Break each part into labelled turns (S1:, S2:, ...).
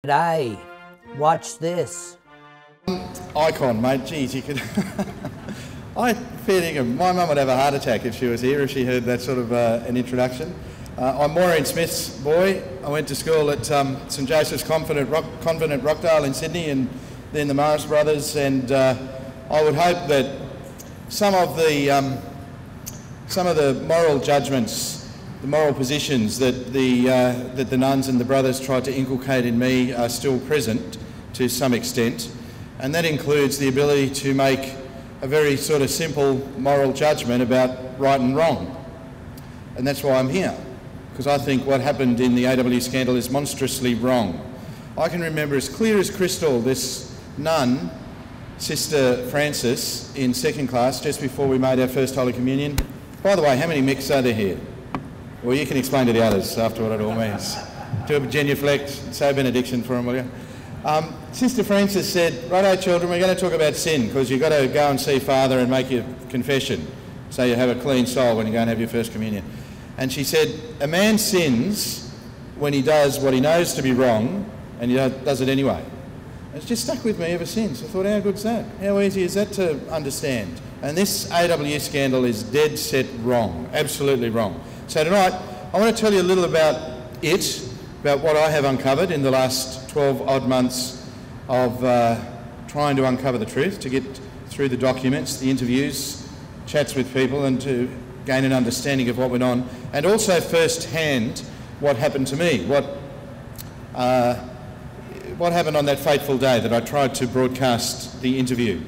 S1: G'day, watch this.
S2: Icon, mate, geez, you could... I fair dinkum, my mum would have a heart attack if she was here, if she heard that sort of an introduction. I'm Maureen Smith's boy. I went to school at St Joseph's Convent at Rockdale in Sydney, and then the Morris Brothers, and I would hope that some of the moral judgments, the moral positions that the nuns and the brothers tried to inculcate in me are still present to some extent, and that includes the ability to make a very sort of simple moral judgment about right and wrong. And that's why I'm here, because I think what happened in the AWU scandal is monstrously wrong. I can remember as clear as crystal this nun, Sister Frances, in second class, just before we made our first Holy Communion. By the way, how many mix are there here? Well, you can explain to the others after what it all means. Do a genuflect, say a benediction for them, will you? Sister Frances said, righto children, we're going to talk about sin, because you've got to go and see Father and make your confession, so you have a clean soul when you go and have your first communion. And she said, a man sins when he does what he knows to be wrong, and he does it anyway. It's just stuck with me ever since. I thought, how good's that? How easy is that to understand? And this AWU scandal is dead set wrong, absolutely wrong. So tonight, I want to tell you a little about about what I have uncovered in the last 12 odd months of trying to uncover the truth, to get through the documents, the interviews, chats with people, and to gain an understanding of what went on, and also first-hand what happened to me, what happened on that fateful day that I tried to broadcast the interview.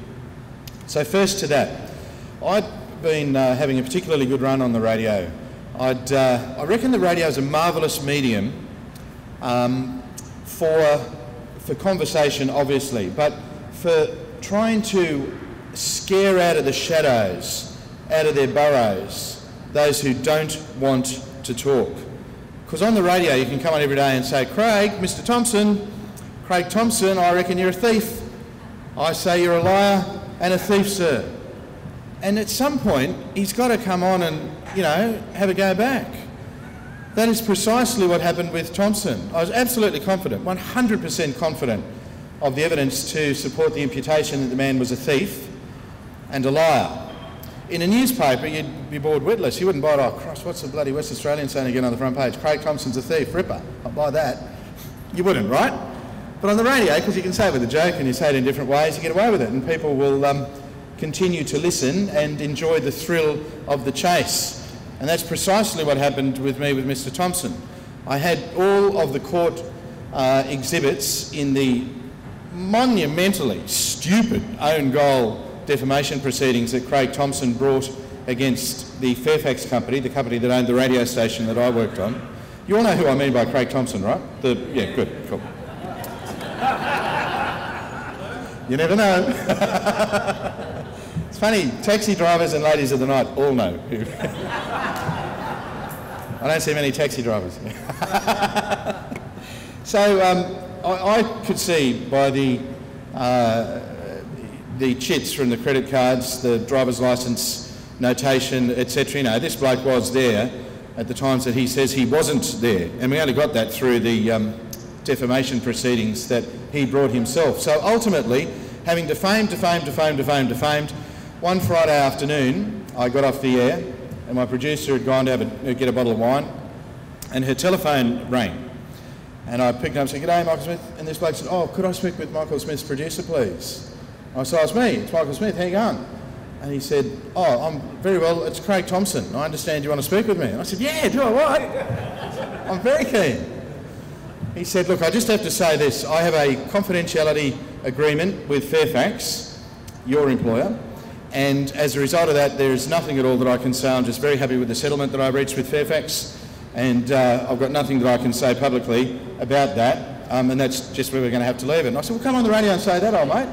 S2: So first to that, I'd been having a particularly good run on the radio. I reckon the radio is a marvellous medium for conversation, obviously, but for trying to scare out of the shadows, out of their burrows, those who don't want to talk. Because on the radio you can come on every day and say, Craig, Mr Thompson, Craig Thompson, I reckon you're a thief. I say you're a liar and a thief, sir. And at some point, he's got to come on and, you know, have a go back. That is precisely what happened with Thompson. I was absolutely confident, 100% confident of the evidence to support the imputation that the man was a thief and a liar. In a newspaper, you'd be bored witless. You wouldn't buy it, oh, Christ, what's the bloody West Australian saying again on the front page? Craig Thompson's a thief, ripper. I'll buy that. You wouldn't, right? But on the radio, because you can say it with a joke and you say it in different ways, you get away with it, and people will continue to listen and enjoy the thrill of the chase. And that's precisely what happened with me with Mr Thompson. I had all of the court exhibits in the monumentally stupid own goal defamation proceedings that Craig Thompson brought against the Fairfax company, the company that owned the radio station that I worked on. You all know who I mean by Craig Thompson, right? Yeah, good, cool. You never know. It's funny, taxi drivers and ladies of the night all know who. I don't see many taxi drivers. So I could see by the chits from the credit cards, the driver's licence notation, etc. You know, this bloke was there at the times that he says he wasn't there, and we only got that through the defamation proceedings that he brought himself. So ultimately, having defamed, one Friday afternoon, I got off the air, and my producer had gone to get a bottle of wine, and her telephone rang. And I picked up and said, "G'day, Michael Smith." And this bloke said, "Oh, could I speak with Michael Smith's producer, please?" I said, "Oh, it's me, it's Michael Smith, how you going?" And he said, "Oh, I'm very well, it's Craig Thompson. I understand you want to speak with me." And I said, "Yeah, do I what? I'm very keen." He said, "Look, I just have to say this. I have a confidentiality agreement with Fairfax, your employer, and as a result of that, there is nothing at all that I can say. I'm just very happy with the settlement that I reached with Fairfax, and I've got nothing that I can say publicly about that, and that's just where we're going to have to leave it." And I said, "Well, come on the radio and say that, old mate."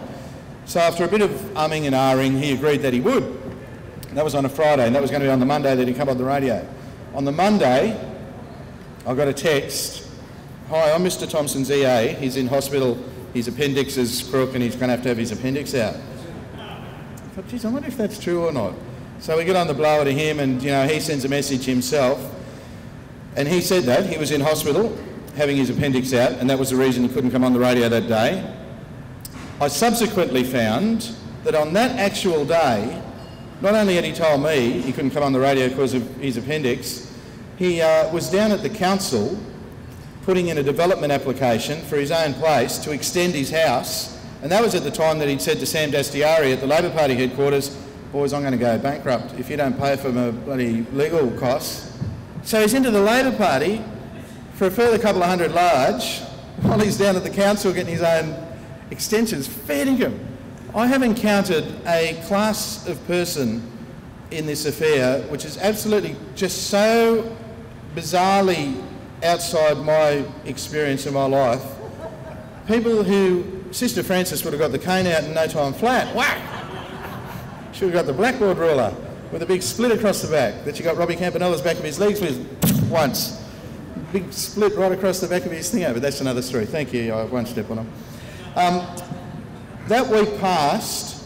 S2: So after a bit of umming and ahhing, he agreed that he would. That was on a Friday, and that was going to be on the Monday that he come on the radio. On the Monday, I got a text, "Hi, I'm Mr Thompson's EA. He's in hospital. His appendix is crook and he's going to have his appendix out." I thought, geez, I wonder if that's true or not. So we get on the blower to him, and you know, he sends a message himself, and he said that he was in hospital. having his appendix out, and that was the reason he couldn't come on the radio that day. I subsequently found that on that actual day, not only had he told me he couldn't come on the radio because of his appendix, he was down at the council putting in a development application for his own place to extend his house, and that was at the time that he'd said to Sam Dastiari at the Labor Party headquarters, "Boys, I'm going to go bankrupt if you don't pay for my bloody legal costs." So he's into the Labor Party for a further couple of hundred large while he's down at the council getting his own extensions. Fair dinkum. I have encountered a class of person in this affair which is absolutely just so bizarrely outside my experience in my life. People who Sister Frances would have got the cane out in no time flat. Whack! She would have got the blackboard ruler with a big split across the back that she got Robbie Campanella's back of his legs with once. Big split right across the back of his thing over. That's another story. Thank you. I won't step on them. That week passed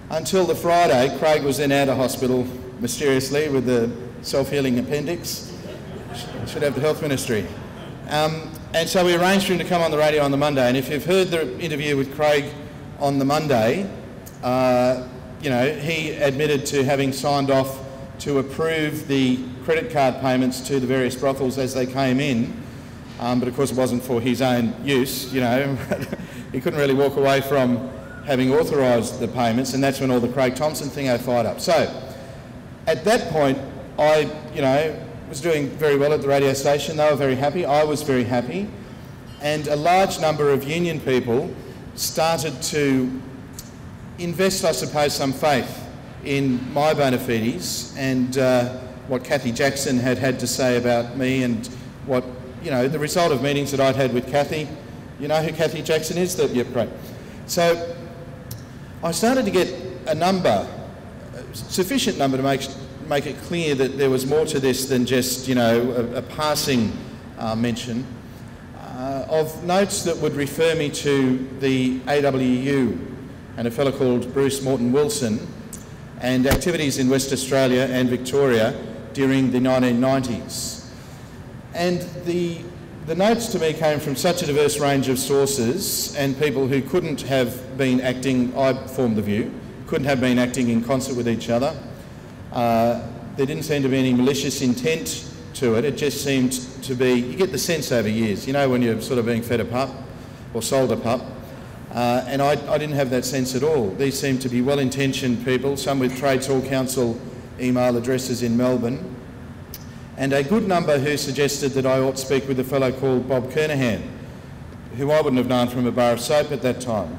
S2: until the Friday. Craig was then out of hospital mysteriously with the self-healing appendix. Should have the health ministry. And so we arranged for him to come on the radio on the Monday. And if you've heard the interview with Craig on the Monday, you know, he admitted to having signed off to approve the credit card payments to the various brothels as they came in. But of course it wasn't for his own use, you know. He couldn't really walk away from having authorised the payments, and that's when all the Craig Thompson thing fired up. So at that point, I, you know, was doing very well at the radio station. They were very happy. I was very happy. And a large number of union people started to invest, I suppose, some faith in my bona fides and what Kathy Jackson had had to say about me and what, you know, the result of meetings that I'd had with Kathy. You know who Kathy Jackson is? Yep, great. So I started to get a number, a sufficient number to make it clear that there was more to this than just, you know, a passing mention of notes that would refer me to the AWU and a fellow called Bruce Morton Wilson and activities in West Australia and Victoria during the 1990s. And the notes to me came from such a diverse range of sources and people who couldn't have been acting, I formed the view, couldn't have been acting in concert with each other. There didn't seem to be any malicious intent to it. It just seemed to be, you get the sense over years, you know, when you're sort of being fed a pup or sold a pup. And I didn't have that sense at all. These seemed to be well-intentioned people, some with Trades Hall Council email addresses in Melbourne, and a good number who suggested that I ought to speak with a fellow called Bob Carnahan, who I wouldn't have known from a bar of soap at that time.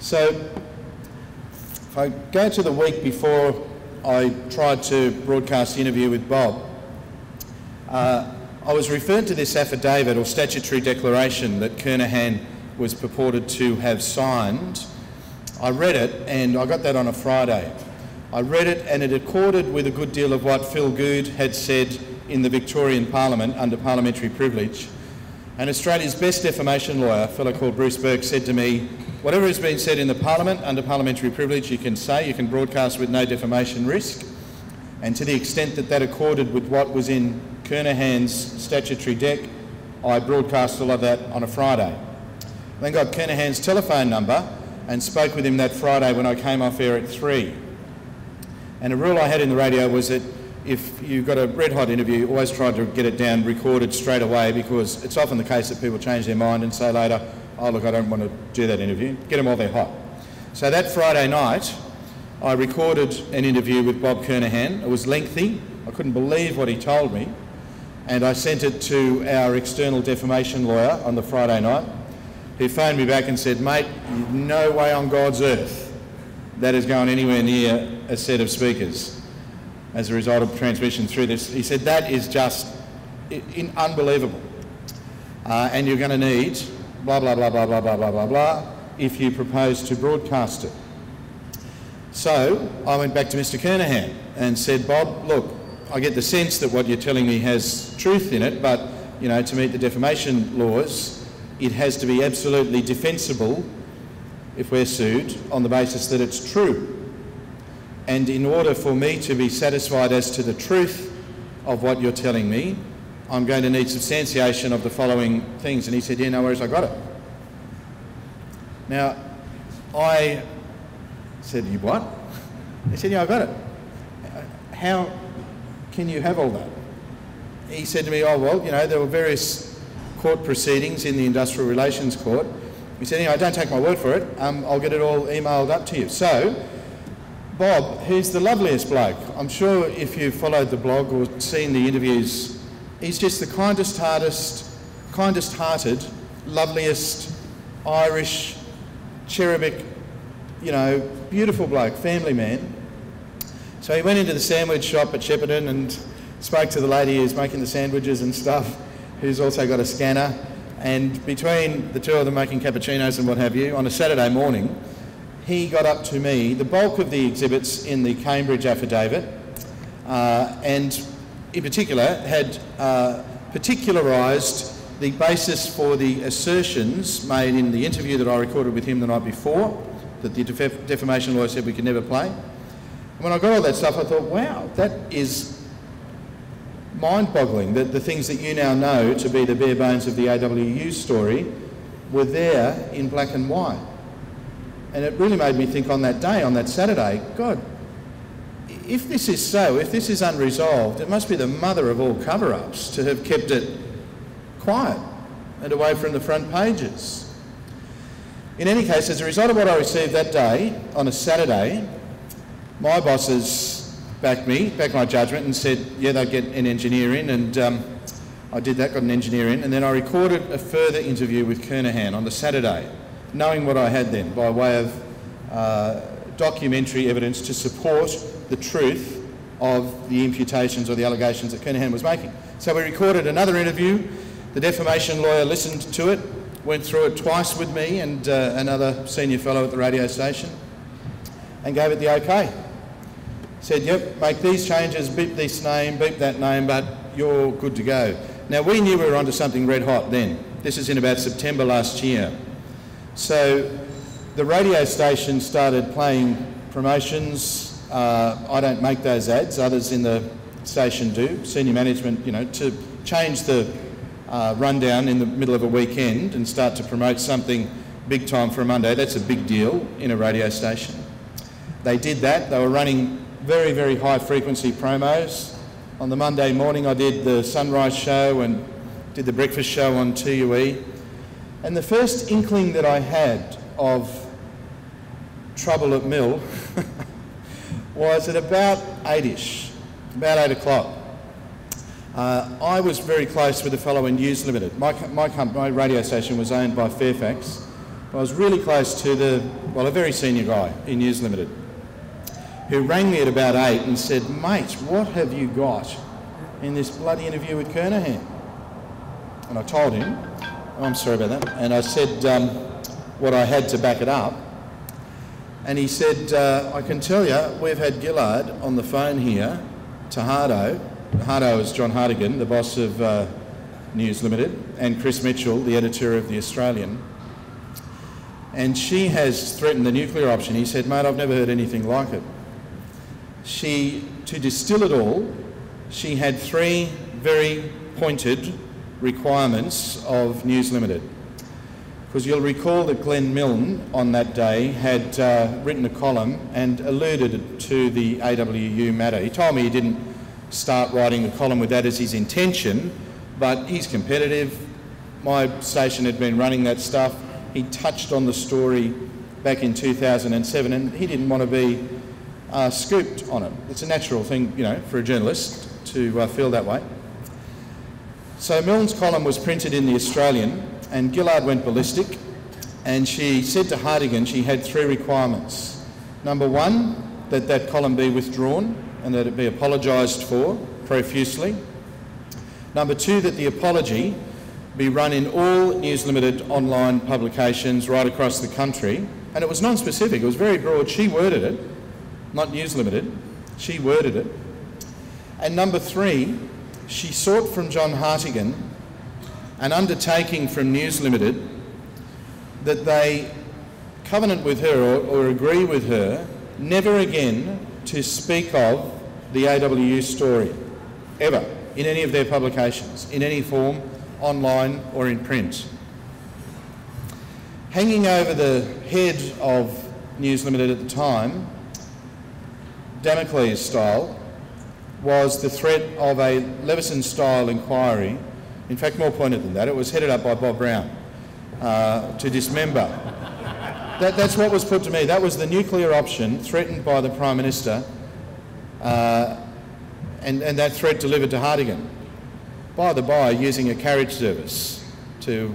S2: So if I go to the week before I tried to broadcast the interview with Bob, I was referred to this affidavit or statutory declaration that Carnahan was purported to have signed. I read it, and I got that on a Friday. I read it, and it accorded with a good deal of what Phil Goode had said in the Victorian Parliament under parliamentary privilege. And Australia's best defamation lawyer, a fellow called Bruce Burke, said to me, whatever has been said in the Parliament under parliamentary privilege, you can say, you can broadcast with no defamation risk. And to the extent that that accorded with what was in Carnahan's statutory deck, I broadcast all of that on a Friday. Then got Carnahan's telephone number and spoke with him that Friday when I came off air at 3. And a rule I had in the radio was that if you got a red-hot interview, you always tried to get it down recorded straight away, because it's often the case that people change their mind and say later, oh look, I don't want to do that interview. Get them while they're hot. So that Friday night, I recorded an interview with Bob Carnahan. It was lengthy. I couldn't believe what he told me. And I sent it to our external defamation lawyer on the Friday night, who phoned me back and said, mate, no way on God's earth that is going anywhere near a set of speakers as a result of transmission through this. He said, that is just unbelievable. And you're going to need blah, blah, blah, blah, blah, blah, blah, blah, blah, if you propose to broadcast it. So I went back to Mr. Carnahan and said, Bob, look, I get the sense that what you're telling me has truth in it, but, you know, to meet the defamation laws, it has to be absolutely defensible if we're sued on the basis that it's true. And in order for me to be satisfied as to the truth of what you're telling me, I'm going to need substantiation of the following things. And he said, yeah, no worries, I got it. Now, I said, you what? He said, yeah, I got it. How can you have all that? He said to me, oh, well, you know, there were various court proceedings in the Industrial Relations Court. He said, anyway, don't take my word for it. I'll get it all emailed up to you. So, Bob, who's the loveliest bloke. I'm sure if you've followed the blog or seen the interviews, he's just the kindest-hearted, loveliest, Irish, cherubic, you know, beautiful bloke, family man. So he went into the sandwich shop at Shepparton and spoke to the lady who's making the sandwiches and stuff, who's also got a scanner. And between the two of them making cappuccinos and what have you, on a Saturday morning, he got up to me, the bulk of the exhibits in the Cambridge affidavit, and in particular had particularised the basis for the assertions made in the interview that I recorded with him the night before, that the defamation lawyer said we could never play. And when I got all that stuff, I thought, wow, that is mind-boggling, that the things that you now know to be the bare bones of the AWU story were there in black and white. And it really made me think on that day, on that Saturday, God, if this is so, if this is unresolved, it must be the mother of all cover-ups to have kept it quiet and away from the front pages. In any case, as a result of what I received that day, on a Saturday, my bosses backed my judgment and said, yeah, they'd get an engineer in, and I did that, got an engineer in, and then I recorded a further interview with Carnahan on the Saturday, knowing what I had then, by way of documentary evidence to support the truth of the imputations or the allegations that Carnahan was making. So we recorded another interview. The defamation lawyer listened to it, went through it twice with me and another senior fellow at the radio station, and gave it the okay. Said, yep, make these changes, beep this name, beep that name, but you're good to go. Now, we knew we were onto something red hot then. This is in about September last year. So the radio station started playing promotions. I don't make those ads, others in the station do. Senior management, you know, to change the rundown in the middle of a weekend and start to promote something big time for a Monday, that's a big deal in a radio station. They did that. They were running very, very high frequency promos. On the Monday morning I did the sunrise show and did the breakfast show on TUE. And the first inkling that I had of trouble at Mill was at about 8-ish, about 8 o'clock. I was very close with a fellow in News Limited. My radio station was owned by Fairfax. I was really close to a very senior guy in News Limited, who rang me at about 8 and said, mate, what have you got in this bloody interview with Carnahan? And I told him, oh, I'm sorry about that, and I said what I had to back it up. And he said, I can tell you, we've had Gillard on the phone here to Hardo. Hardo is John Hartigan, the boss of News Limited, and Chris Mitchell, the editor of The Australian. And she has threatened the nuclear option. He said, mate, I've never heard anything like it. To distill it all, she had 3 very pointed requirements of News Limited. Because you'll recall that Glenn Milne on that day had written a column and alluded to the AWU matter. He told me he didn't start writing the column with that as his intention, but he's competitive. My station had been running that stuff. He touched on the story back in 2007 and he didn't want to be scooped on it. It's a natural thing, you know, for a journalist to feel that way. So Milne's column was printed in The Australian and Gillard went ballistic and she said to Hartigan she had 3 requirements. Number 1, that that column be withdrawn and that it be apologised for profusely. Number 2, that the apology be run in all News Limited online publications right across the country. And it was non-specific, it was very broad. She worded it, not News Limited, she worded it. And number 3, she sought from John Hartigan an undertaking from News Limited that they covenant with her or agree with her never again to speak of the AWU story, ever. in any of their publications, in any form, online or in print. Hanging over the head of News Limited at the time, Damocles style, was the threat of a Leveson-style inquiry. In fact, more pointed than that, it was headed up by Bob Brown to dismember. That's what was put to me. That was the nuclear option threatened by the Prime Minister, and that threat delivered to Hartigan. By the by, using a carriage service to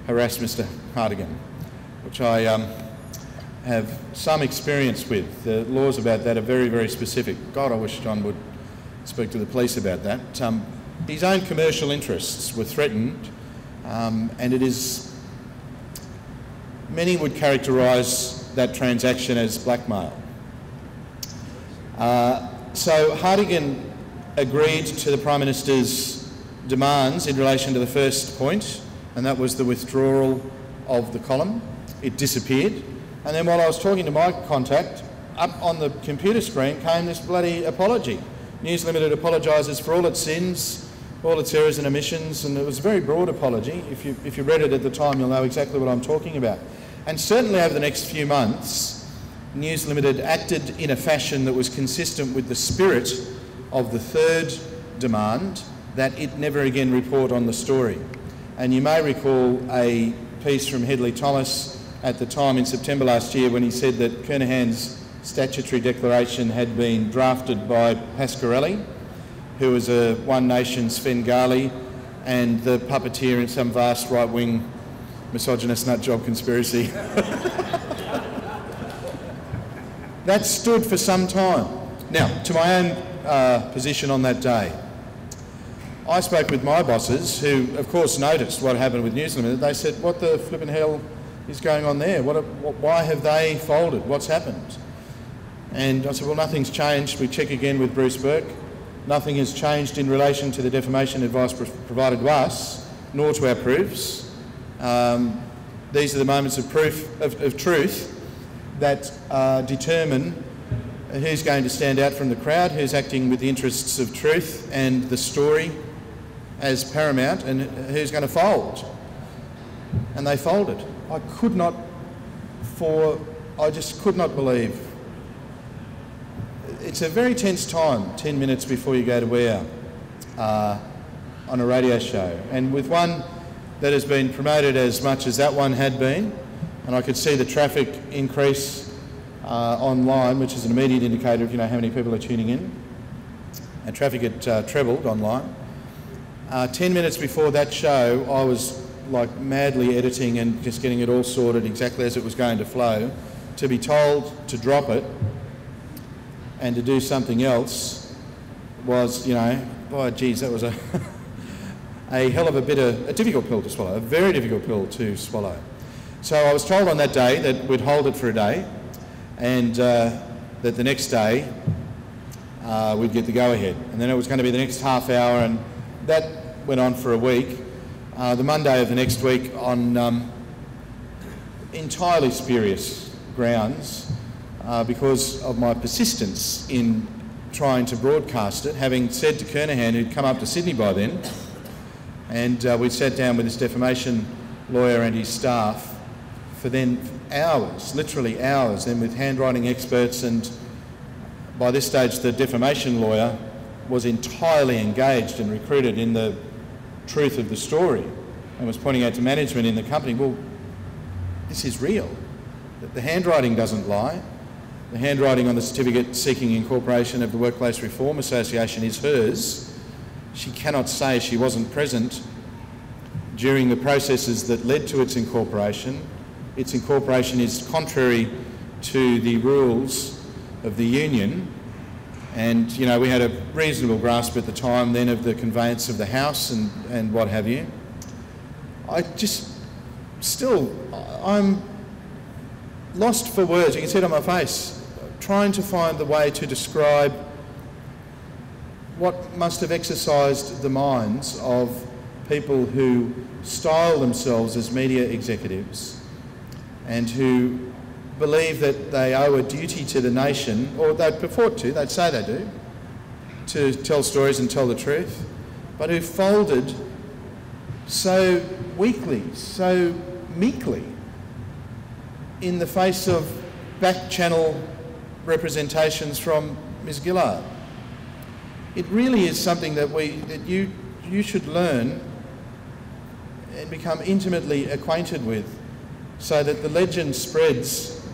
S2: harass Mr. Hartigan, which I have some experience with. The laws about that are very, very specific. God, I wish John would speak to the police about that. His own commercial interests were threatened, and it is, many would characterise that transaction as blackmail. So Hartigan agreed to the Prime Minister's demands in relation to the first point, and that was the withdrawal of the column. It disappeared, and then while I was talking to my contact, up on the computer screen came this bloody apology. News Limited apologises for all its sins, all its errors and omissions, and it was a very broad apology. If you read it at the time, you'll know exactly what I'm talking about. And certainly over the next few months, News Limited acted in a fashion that was consistent with the spirit of the third demand, that it never again report on the story. And you may recall a piece from Hedley Thomas at the time in September last year when he said that Carnahan's statutory declaration had been drafted by Pasquarelli, who was a One Nation Svengali and the puppeteer in some vast right-wing misogynist nutjob conspiracy. That stood for some time. Now, to my own position on that day, I spoke with my bosses, who of course noticed what happened with News Limited. They said, what the flippin' hell is going on there? Why have they folded? What's happened? And I said, well, nothing's changed. We check again with Bruce Burke. Nothing has changed in relation to the defamation advice provided to us, nor to our proofs. These are the moments of proof of truth that determine who's going to stand out from the crowd, who's acting with the interests of truth and the story as paramount, and who's going to fold. And they folded. I just could not believe. It's a very tense time, 10 minutes before you go to air on a radio show. And with one that has been promoted as much as that one had been, and I could see the traffic increase online, which is an immediate indicator of how many people are tuning in. And traffic had trebled online. 10 minutes before that show, I was like madly editing and just getting it all sorted exactly as it was going to flow. To be told to drop it and to do something else was, oh geez, that was a hell of a difficult pill to swallow, a very difficult pill to swallow. So I was told on that day that we'd hold it for a day, and that the next day we'd get the go-ahead. And then it was going to be the next half hour, and that went on for a week. The Monday of the next week, on entirely spurious grounds, because of my persistence in trying to broadcast it, having said to Carnahan, who'd come up to Sydney by then, and we'd sat down with this defamation lawyer and his staff for then hours, literally hours, then with handwriting experts, and by this stage the defamation lawyer was entirely engaged and recruited in the truth of the story and was pointing out to management in the company, well, this is real. The handwriting doesn't lie. The handwriting on the certificate seeking incorporation of the Workplace Reform Association is hers. She cannot say she wasn't present during the processes that led to its incorporation. Its incorporation is contrary to the rules of the union, and we had a reasonable grasp at the time then of the conveyance of the house and what have you. I'm lost for words. You can see it on my face, trying to find the way to describe what must have exercised the minds of people who style themselves as media executives and who believe that they owe a duty to the nation, or they'd purport to, they'd say they do, to tell stories and tell the truth, but who folded so weakly, so meekly, in the face of back-channel representations from Ms. Gillard. It really is something that you should learn and become intimately acquainted with, so that the legend spreads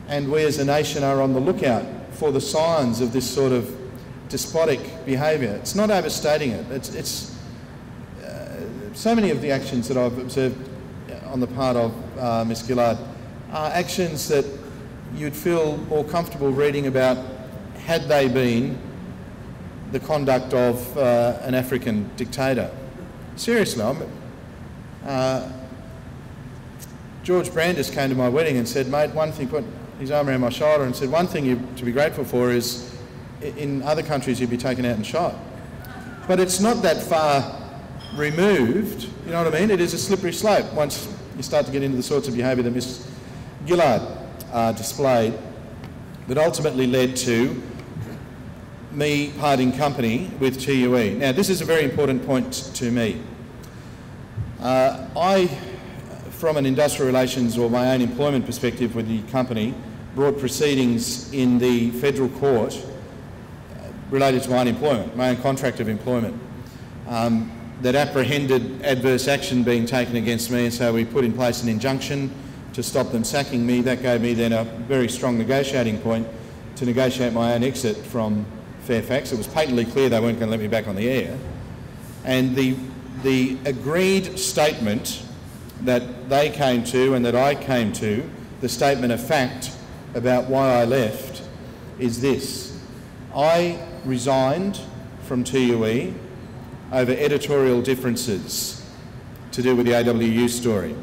S2: and we as a nation are on the lookout for the signs of this sort of despotic behaviour. It's not overstating it. It's so many of the actions that I've observed on the part of Ms. Gillard are actions that you'd feel more comfortable reading about had they been the conduct of an African dictator. Seriously, George Brandis came to my wedding and said, mate, one thing, put his arm around my shoulder and said, one thing you're to be grateful for is in other countries you'd be taken out and shot. But it's not that far removed, you know what I mean? It is a slippery slope once you start to get into the sorts of behaviour that Ms. Gillard displayed, that ultimately led to me parting company with TUE. Now, this is a very important point to me. I, from an industrial relations or my own employment perspective with the company, brought proceedings in the federal court related to my unemployment, my own contract of employment, that apprehended adverse action being taken against me, and so we put in place an injunction to stop them sacking me. That gave me then a very strong negotiating point to negotiate my own exit from Fairfax. It was patently clear they weren't going to let me back on the air. And the agreed statement that they came to and that I came to, the statement of fact about why I left, is this. I resigned from TUE over editorial differences to do with the AWU story.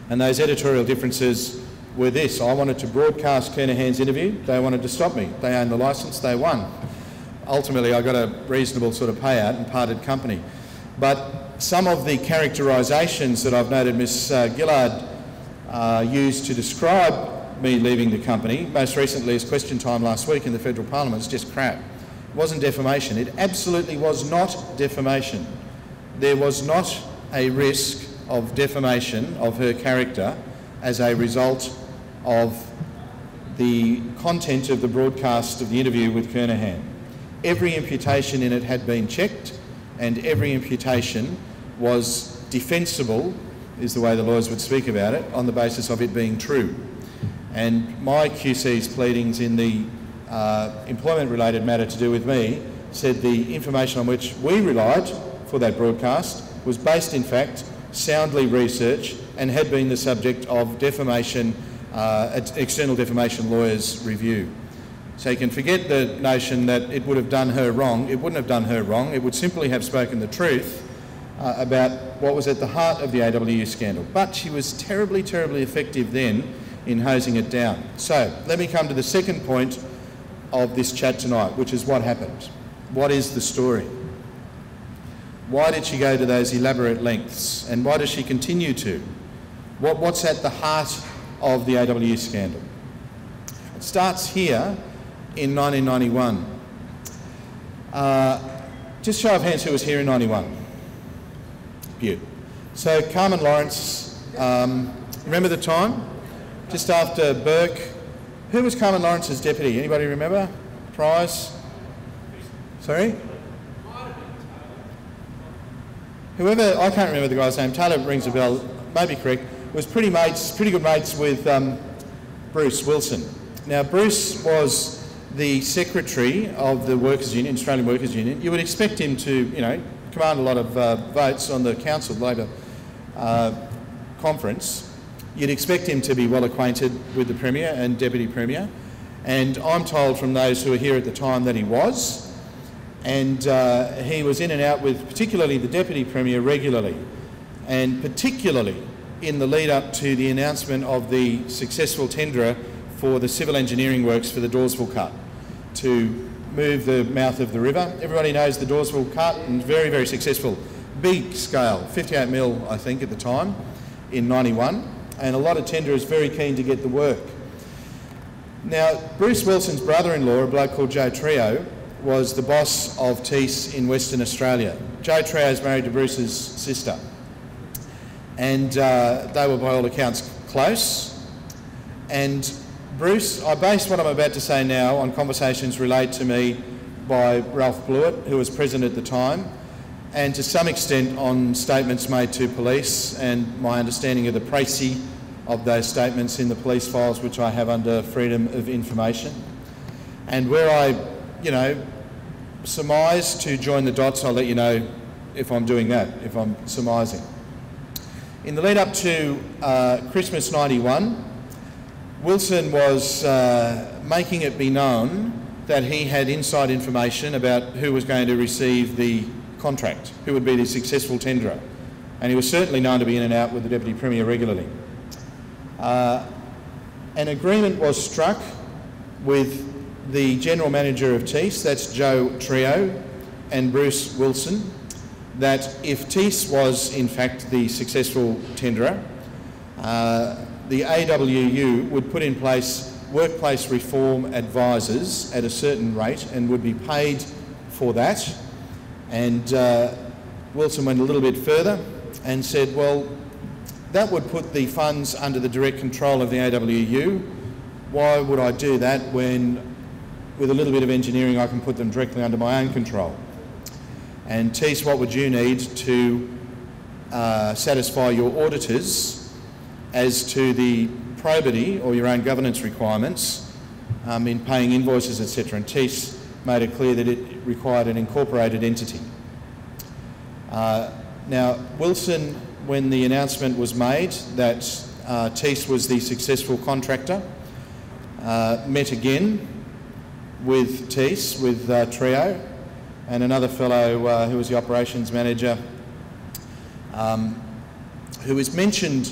S2: And those editorial differences were this. I wanted to broadcast Carnahan's interview. They wanted to stop me. They owned the licence. They won. Ultimately, I got a reasonable sort of payout and parted company. But some of the characterisations that I've noted Ms. Gillard used to describe me leaving the company, most recently as question time last week in the federal parliament, is just crap. It wasn't defamation. It absolutely was not defamation. There was not a risk of defamation of her character as a result of the content of the broadcast of the interview with Carnahan. Every imputation in it had been checked, and every imputation was defensible, is the way the lawyers would speak about it, on the basis of it being true. And my QC's pleadings in the employment-related matter to do with me said the information on which we relied for that broadcast was based, in fact, soundly researched and had been the subject of defamation, external defamation lawyers' review. So you can forget the notion that it would have done her wrong. It wouldn't have done her wrong. It would simply have spoken the truth about what was at the heart of the AWU scandal. But she was terribly, terribly effective then in hosing it down. So let me come to the second point of this chat tonight, which is what happened. What is the story? Why did she go to those elaborate lengths, and why does she continue to? What's at the heart of the AWU scandal? It starts here in 1991. Just show of hands who was here in 91. You. So Carmen Lawrence, remember the time? Just after Burke. Who was Carmen Lawrence's deputy? Anybody remember? Prize? Sorry? Whoever, I can't remember the guy's name, Taylor rings a bell, may be correct, was pretty good mates with Bruce Wilson. Now, Bruce was the secretary of the Workers' Union, Australian Workers' Union. You would expect him to, you know, command a lot of votes on the Council Labor conference. You'd expect him to be well acquainted with the Premier and Deputy Premier. And I'm told from those who were here at the time that he was. And he was in and out with particularly the Deputy Premier regularly, and particularly in the lead up to the announcement of the successful tenderer for the civil engineering works for the Dawesville Cut to move the mouth of the river. Everybody knows the Dawesville Cut, and very, very successful. Big scale, 58 mil I think at the time, in 91, and a lot of tenderers very keen to get the work. Now, Bruce Wilson's brother-in-law, a bloke called Joe Trio, was the boss of Tees in Western Australia. Joe Trio is married to Bruce's sister. And they were by all accounts close. And Bruce, I base what I'm about to say now on conversations relayed to me by Ralph Blewett, who was president at the time, and to some extent on statements made to police and my understanding of the précis of those statements in the police files which I have under freedom of information. And where I, surmise to join the dots, I'll let you know if I'm doing that, if I'm surmising. In the lead up to Christmas '91, Wilson was making it be known that he had inside information about who was going to receive the contract, who would be the successful tenderer. And he was certainly known to be in and out with the Deputy Premier regularly. An agreement was struck with the General Manager of Tees, that's Joe Trio, and Bruce Wilson, that if Tees was in fact the successful tenderer, the AWU would put in place workplace reform advisors at a certain rate and would be paid for that. And Wilson went a little bit further and said, well, that would put the funds under the direct control of the AWU. Why would I do that when, with a little bit of engineering, I can put them directly under my own control? And Tees, what would you need to satisfy your auditors as to the probity or your own governance requirements in paying invoices, etc.? And Tees made it clear that it required an incorporated entity. Now, Wilson, when the announcement was made that Tees was the successful contractor, met again with Tees, with Trio, and another fellow who was the operations manager, who is mentioned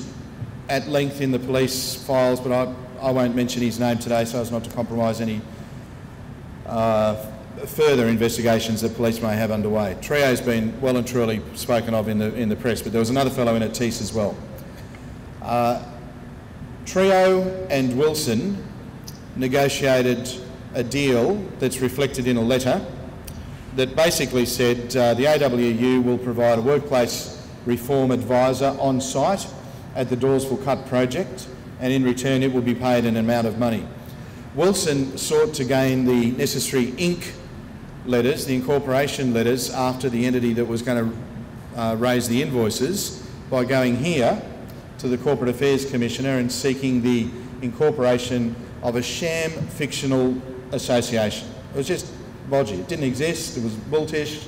S2: at length in the police files, but I won't mention his name today so as not to compromise any further investigations that police may have underway. Trio's been well and truly spoken of in the press, but there was another fellow in at Tees as well. Trio and Wilson negotiated a deal that's reflected in a letter that basically said the AWU will provide a workplace reform advisor on site at the Doors Will Cut project, and in return it will be paid an amount of money. Wilson sought to gain the necessary Inc. letters, the incorporation letters, after the entity that was going to raise the invoices by going here to the Corporate Affairs Commissioner and seeking the incorporation of a sham fictional association. It was just bodgy. It didn't exist. It was bultish.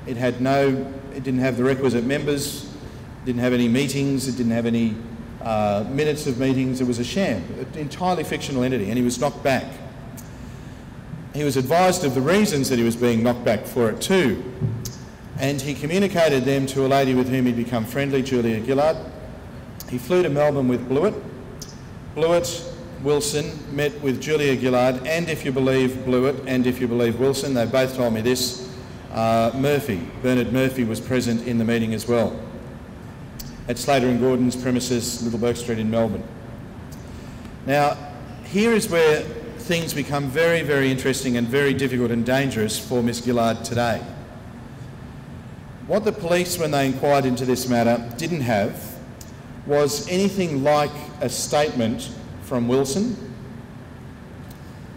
S2: It didn't have the requisite members. It didn't have any meetings. It didn't have any minutes of meetings. It was a sham, an entirely fictional entity, and he was knocked back. He was advised of the reasons that he was being knocked back for it too, and he communicated them to a lady with whom he'd become friendly, Julia Gillard. He flew to Melbourne with Blewett. Blewett, Wilson met with Julia Gillard, and if you believe Blewett and if you believe Wilson, they both told me this, Bernard Murphy was present in the meeting as well, at Slater and Gordon's premises, Little Bourke Street in Melbourne. Now, here is where things become very, very interesting and very difficult and dangerous for Miss Gillard today. What the police, when they inquired into this matter, didn't have was anything like a statement from Wilson.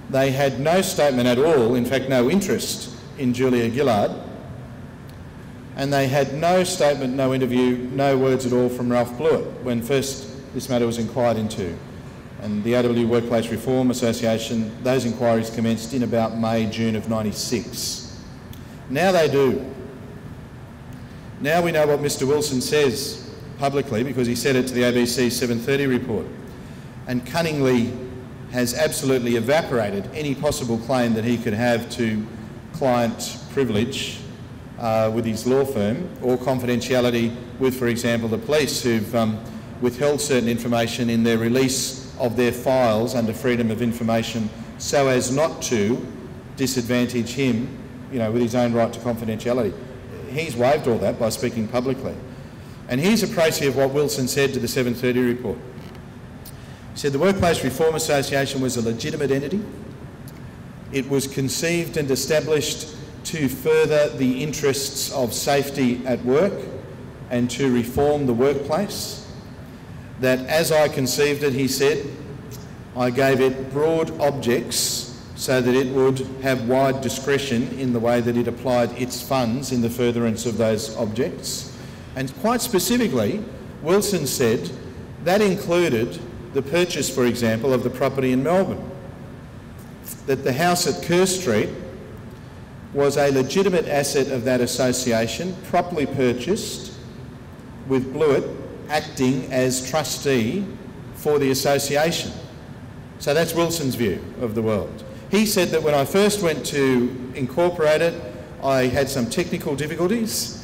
S2: They had no statement at all, in fact no interest in Julia Gillard, and they had no statement, no interview, no words at all from Ralph Blewett when first this matter was inquired into. And the AWU Workplace Reform Association, those inquiries commenced in about May, June of '96. Now they do. Now we know what Mr Wilson says publicly, because he said it to the ABC 7:30 report, and cunningly has absolutely evaporated any possible claim that he could have to client privilege with his law firm, or confidentiality with, for example, the police, who've withheld certain information in their release of their files under freedom of information so as not to disadvantage him, with his own right to confidentiality. He's waived all that by speaking publicly. And here's a précis of what Wilson said to the 7:30 report. He said the Workplace Reform Association was a legitimate entity. It was conceived and established to further the interests of safety at work and to reform the workplace. That as I conceived it, he said, I gave it broad objects so that it would have wide discretion in the way that it applied its funds in the furtherance of those objects. And quite specifically, Wilson said that included the purchase, for example, of the property in Melbourne. That the house at Kerr Street was a legitimate asset of that association, properly purchased, with Blewett acting as trustee for the association. So that's Wilson's view of the world. He said that when I first went to incorporate it, I had some technical difficulties,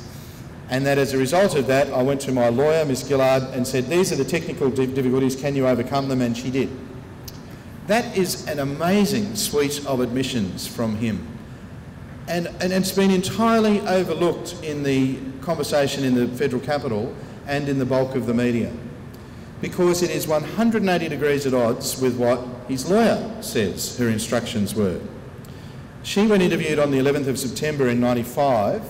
S2: and that as a result of that, I went to my lawyer, Ms. Gillard, and said, these are the technical difficulties, can you overcome them? And she did. That is an amazing suite of admissions from him. And it's been entirely overlooked in the conversation in the federal capital and in the bulk of the media, because it is 180 degrees at odds with what his lawyer says her instructions were. She, when interviewed on the 11th of September in '95,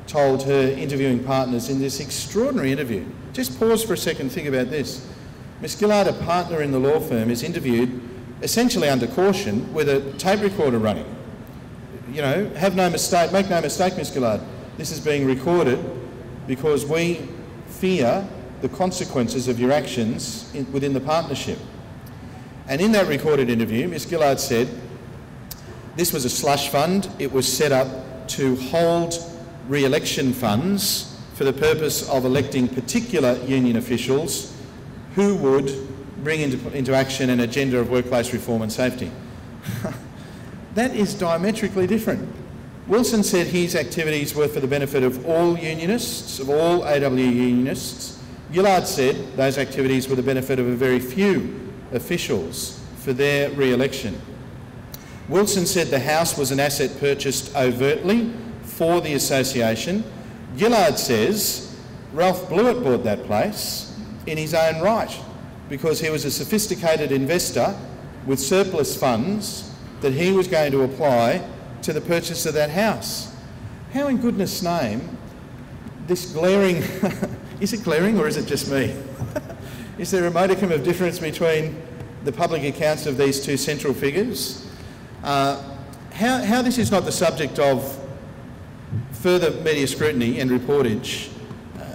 S2: told her interviewing partners in this extraordinary interview, just pause for a second, think about this. Ms. Gillard, a partner in the law firm, is interviewed essentially under caution with a tape recorder running. You know, have no mistake, make no mistake, Ms. Gillard, this is being recorded because we fear the consequences of your actions within the partnership. And in that recorded interview, Ms. Gillard said, this was a slush fund. It was set up to hold re-election funds for the purpose of electing particular union officials who would bring into action an agenda of workplace reform and safety. That is diametrically different. Wilson said his activities were for the benefit of all unionists, of all AWU unionists. Gillard said those activities were the benefit of a very few officials for their re-election. Wilson said the house was an asset purchased overtly for the association. Gillard says Ralph Blewett bought that place in his own right because he was a sophisticated investor with surplus funds that he was going to apply to the purchase of that house. How in goodness name, this glaring, is it glaring or is it just me? Is there a modicum of difference between the public accounts of these two central figures? How this is not the subject of further media scrutiny and reportage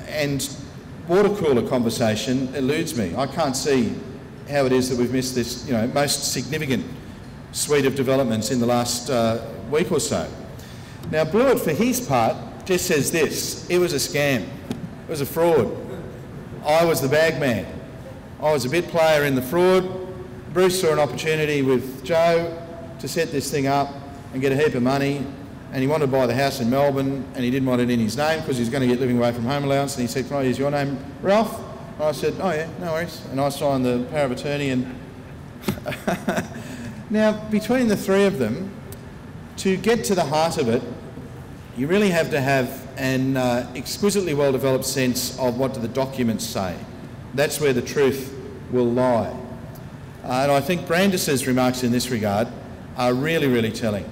S2: and water cooler conversation eludes me. I can't see how it is that we've missed this, you know, most significant suite of developments in the last week or so. Now, Blewett, for his part, just says this: it was a scam, it was a fraud. I was the bag man. I was a bit player in the fraud. Bruce saw an opportunity with Joe to set this thing up and get a heap of money, and he wanted to buy the house in Melbourne, and he didn't want it in his name because he was going to get living away from home allowance, and he said, can I use your name, Ralph? And I said, oh yeah, no worries. And I signed the power of attorney. And now, between the three of them, to get to the heart of it, you really have to have an exquisitely well-developed sense of what do the documents say. That's where the truth will lie. And I think Brandis's remarks in this regard are really, really telling.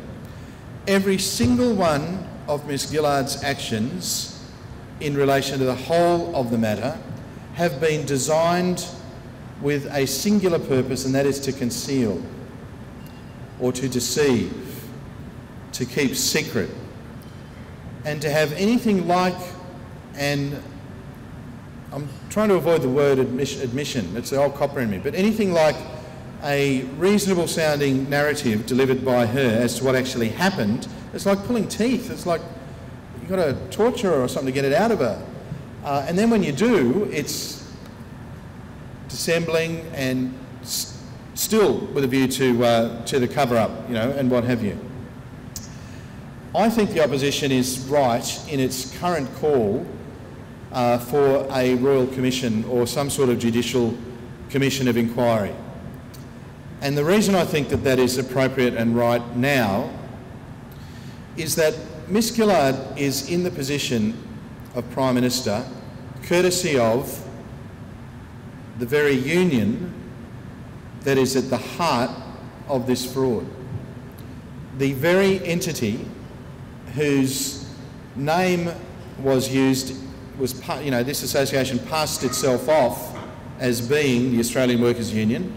S2: Every single one of Ms. Gillard's actions in relation to the whole of the matter have been designed with a singular purpose, and that is to conceal or to deceive, to keep secret, and to have anything like, and I'm trying to avoid the word admission, it's the old copper in me, but anything like a reasonable sounding narrative delivered by her as to what actually happened, it's like pulling teeth. It's like you've got to torture her or something to get it out of her. And then when you do, it's dissembling and still with a view to the cover-up, you know, and what have you. I think the opposition is right in its current call for a royal commission or some sort of judicial commission of inquiry. And the reason I think that that is appropriate and right now is that Ms. Gillard is in the position of Prime Minister courtesy of the very union that is at the heart of this fraud. the very entity whose name was used, this association passed itself off as being the Australian Workers' Union.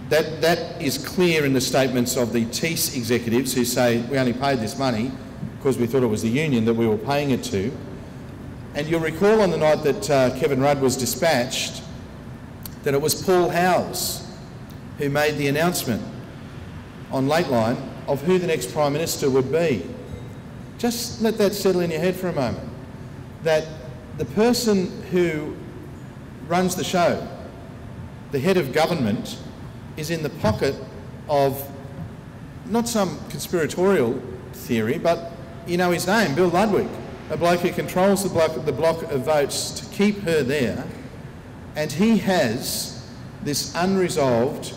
S2: That is clear in the statements of the TEAS executives who say we only paid this money because we thought it was the union that we were paying it to. And you'll recall on the night that Kevin Rudd was dispatched that it was Paul Howes who made the announcement on Lateline of who the next Prime Minister would be. Just let that settle in your head for a moment. That the person who runs the show, the head of government, is in the pocket of not some conspiratorial theory, but you know his name, Bill Ludwig, a bloke who controls the block of votes to keep her there, and he has this unresolved,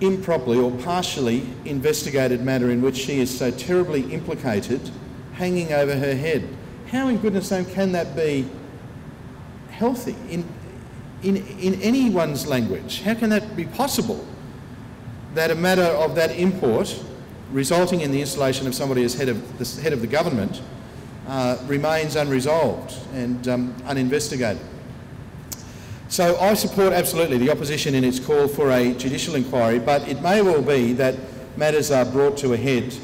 S2: improperly or partially investigated matter in which she is so terribly implicated hanging over her head. How in goodness name can that be healthy in anyone's language? How can that be possible, that a matter of that import resulting in the installation of somebody as head of the government remains unresolved and uninvestigated? So I support absolutely the opposition in its call for a judicial inquiry, but it may well be that matters are brought to a head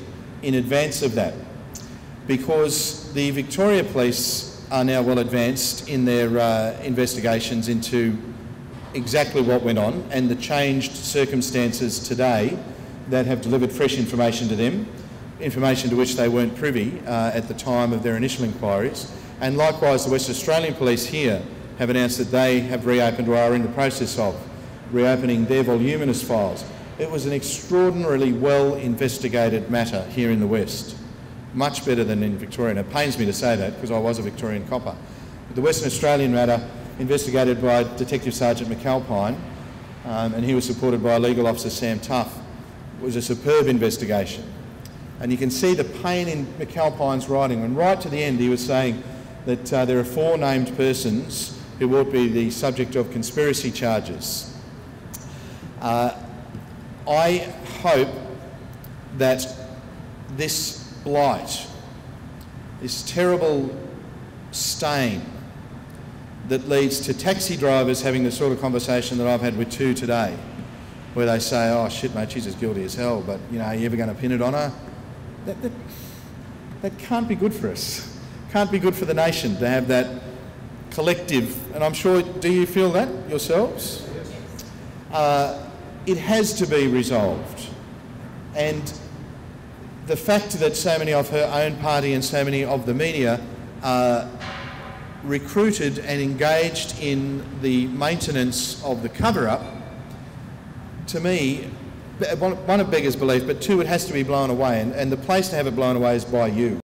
S2: in advance of that, because the Victoria Police are now well advanced in their investigations into exactly what went on and the changed circumstances today that have delivered fresh information to them, information to which they weren't privy at the time of their initial inquiries. And likewise, the Western Australian Police here have announced that they have reopened or are in the process of reopening their voluminous files. It was an extraordinarily well investigated matter here in the West, much better than in Victoria. And it pains me to say that because I was a Victorian copper. But the Western Australian matter, investigated by Detective Sergeant McAlpine, and he was supported by legal officer Sam Tuff, was a superb investigation. And you can see the pain in McAlpine's writing, and right to the end he was saying that there are 4 named persons who ought to be the subject of conspiracy charges. I hope that this blight, this terrible stain that leads to taxi drivers having the sort of conversation that I've had with 2 today, where they say, oh shit mate, she's as guilty as hell, but you know, are you ever going to pin it on her? That can't be good for us. Can't be good for the nation to have that collective, and I'm sure, do you feel that yourselves? It has to be resolved. And the fact that so many of her own party and so many of the media are recruited and engaged in the maintenance of the cover-up, to me, one, it beggars belief, but 2, it has to be blown away, and the place to have it blown away is by you.